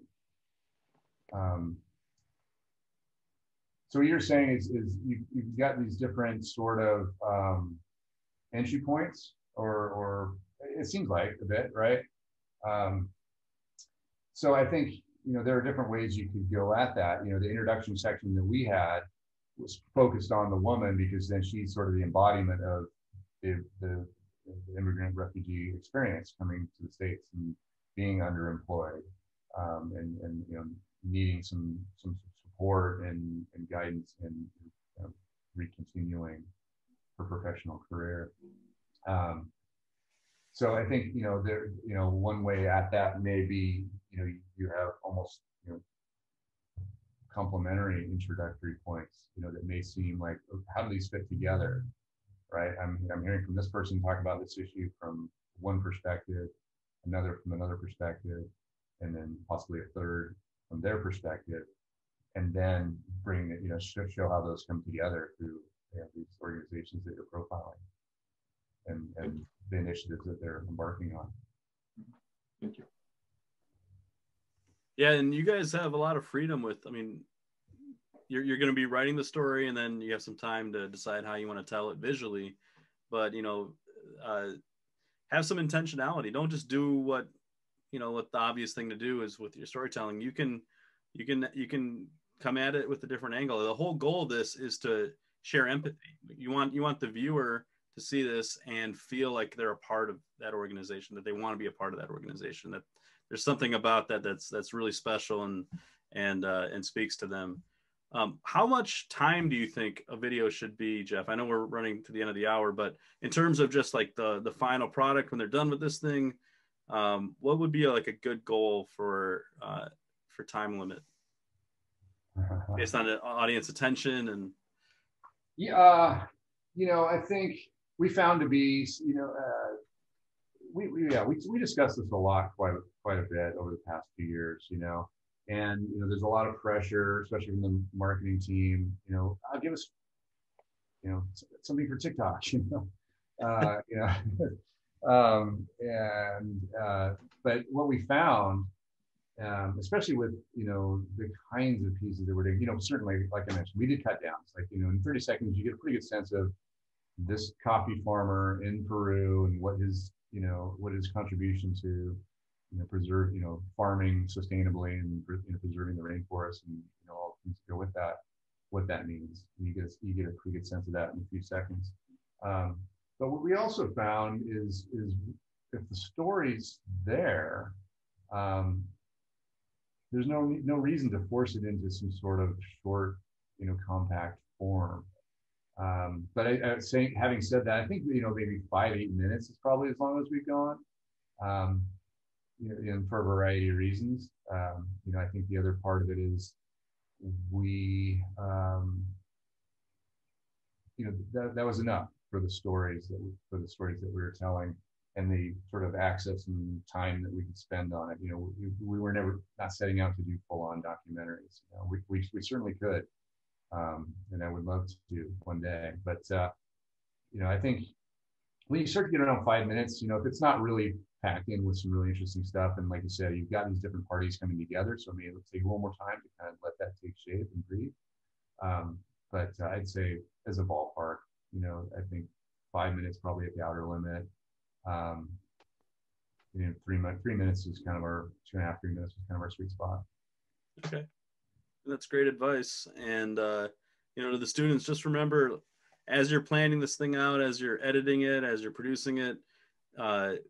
so what you're saying is you've got these different sort of entry points, or it seems like a bit, right? So I think, there are different ways you could go at that. The introduction section that we had was focused on the woman, because then she's sort of the embodiment of the immigrant refugee experience coming to the States and being underemployed, and needing some support and guidance and recontinuing her professional career. So I think, one way at that may be, you have almost, complementary introductory points, that may seem like, how do these fit together, right? I'm hearing from this person talk about this issue from one perspective, another from another perspective, and then possibly a third from their perspective, and then bring it, show how those come together through these organizations that you're profiling and the initiatives that they're embarking on. Thank you. Yeah, and you guys have a lot of freedom with, you're going to be writing the story, and then you have some time to decide how you want to tell it visually, but, have some intentionality. Don't just do what the obvious thing to do is with your storytelling. You can come at it with a different angle. The whole goal of this is to share empathy. You want the viewer to see this and feel like they're a part of that organization, that they want to be a part of that organization, that there's something about that that's really special and speaks to them. How much time do you think a video should be, Jeff? I know we're running to the end of the hour, but in terms of just like the final product when they're done with this thing, what would be like a good goal for time limit based on the audience attention? And I think we found to be, we discussed this a lot, quite a bit over the past few years, and there's a lot of pressure, especially from the marketing team. I'll give us, something for TikTok, but what we found, especially with the kinds of pieces that we're doing, certainly, like I mentioned, we did cut downs. Like in 30 seconds, you get a pretty good sense of this coffee farmer in Peru and what his contribution to preserve farming sustainably and preserving the rainforest and all the things that go with that, what that means. You get a pretty good sense of that in a few seconds. But what we also found is if the story's there, there's no reason to force it into some sort of short, compact form. But having said that, I think maybe 5-8 minutes is probably as long as we've gone. And for a variety of reasons. I think the other part of it is we, that was enough for the stories that we were telling, and the sort of access and time that we could spend on it. We were never not setting out to do full-on documentaries. We certainly could, and I would love to do one day. But I think when you start to get around 5 minutes, if it's not really packed in with some really interesting stuff, and like you said, you've got these different parties coming together, so maybe it'll take a little more time to kind of let that take shape and breathe. But I'd say as a ballpark, I think 5 minutes probably at the outer limit. 3 minutes is kind of our 2.5, 3 minutes is kind of our sweet spot. Okay, that's great advice. And to the students, just remember, as you're planning this thing out, as you're editing it, as you're producing it,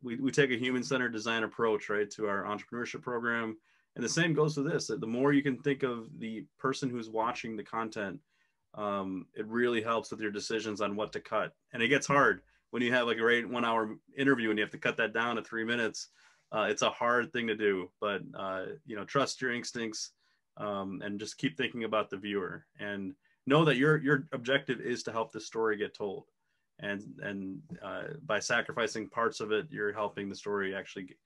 we take a human-centered design approach, right, to our entrepreneurship program. And the same goes to this, that the more you can think of the person who's watching the content, it really helps with your decisions on what to cut. And it gets hard when you have like a great 1 hour interview and you have to cut that down to 3 minutes. It's a hard thing to do, but trust your instincts, and just keep thinking about the viewer, and know that your objective is to help the story get told. And by sacrificing parts of it, you're helping the story actually,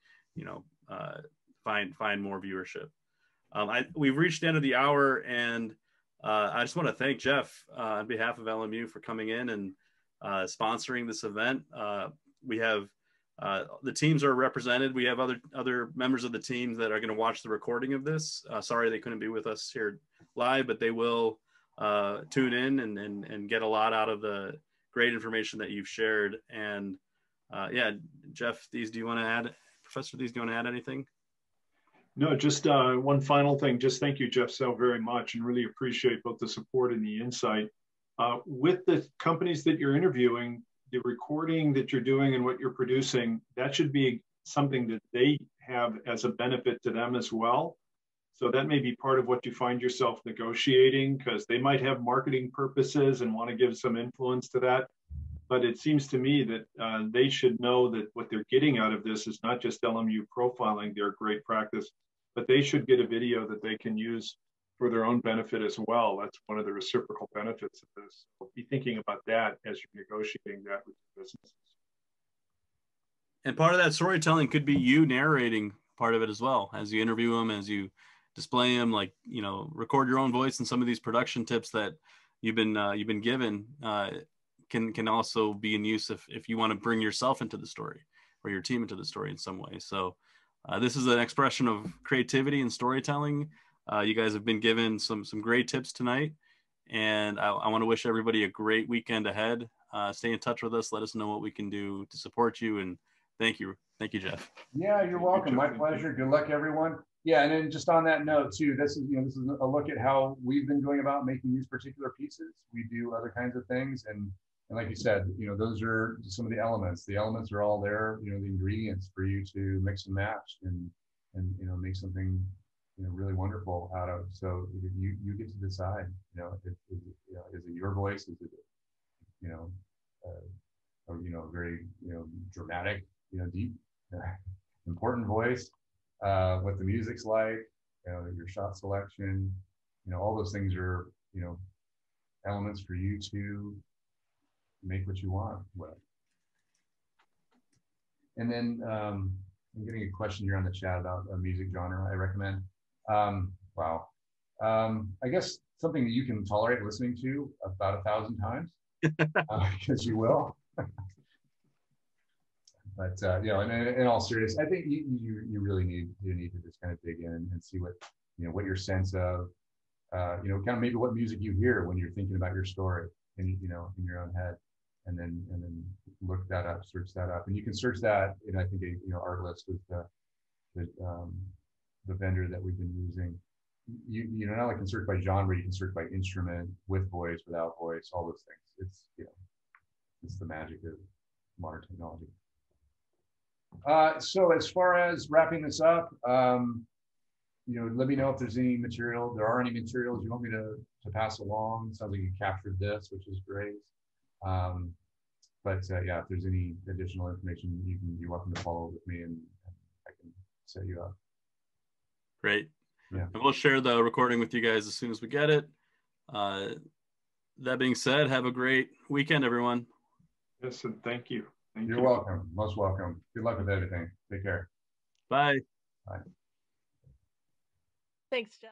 find more viewership. We've reached the end of the hour, and I just want to thank Jeff on behalf of LMU for coming in and sponsoring this event. We have the teams are represented. We have other members of the team that are going to watch the recording of this. Sorry they couldn't be with us here live, but they will tune in and get a lot out of the great information that you've shared. And Jeff Thies, Professor Thies, do you want to add anything? No, just one final thing. Just thank you, Jeff, so very much, and really appreciate both the support and the insight. With the companies that you're interviewing, the recording that you're doing and what you're producing, that should be something that they have as a benefit to them as well. So that may be part of what you find yourself negotiating, because they might have marketing purposes and want to give some influence to that. But it seems to me that they should know that what they're getting out of this is not just LMU profiling, their great practice, but they should get a video that they can use for their own benefit as well. That's one of the reciprocal benefits of this. So be thinking about that as you're negotiating that with your businesses. And part of that storytelling could be you narrating part of it as well, as you interview them, as you display them, like, you know, record your own voice. And some of these production tips that you've been given can also be in use if you want to bring yourself into the story or your team into the story in some way. So this is an expression of creativity and storytelling. You guys have been given some great tips tonight, and I want to wish everybody a great weekend ahead. Stay in touch with us. Let us know what we can do to support you. And thank you, Jeff. Yeah, you're welcome. My pleasure. Good luck, everyone. Yeah, and then just on that note too, this is a look at how we've been going about making these particular pieces. We do other kinds of things, and like you said, those are some of the elements. The elements are all there. The ingredients for you to mix and match and make something really wonderful out of. So you get to decide. Is it your voice? Is it a very dramatic, deep, important voice? What the music's like, your shot selection, all those things are elements for you to make what you want with. And then I'm getting a question here on the chat about a music genre I recommend. Wow. I guess something that you can tolerate listening to about 1,000 times, because you will. But in all seriousness, I think you really need to just kind of dig in and see what your sense of kind of maybe what music you hear when you're thinking about your story in your own head, and then look that up, search that up, and you can search that in, I think, Artlist with the vendor that we've been using. You not only can search by genre, you can search by instrument, with voice, without voice, all those things. It's the magic of modern technology. So as far as wrapping this up, let me know if there's any material. There are any materials you want me to pass along. Sounds like you captured this, which is great. Yeah, if there's any additional information, you're welcome to follow with me, and I can set you up. Great. Yeah. And we'll share the recording with you guys as soon as we get it. That being said, have a great weekend, everyone. Yes, and thank you. You're welcome. Most welcome. Good luck with everything. Take care. Bye. Bye. Thanks, Jeff.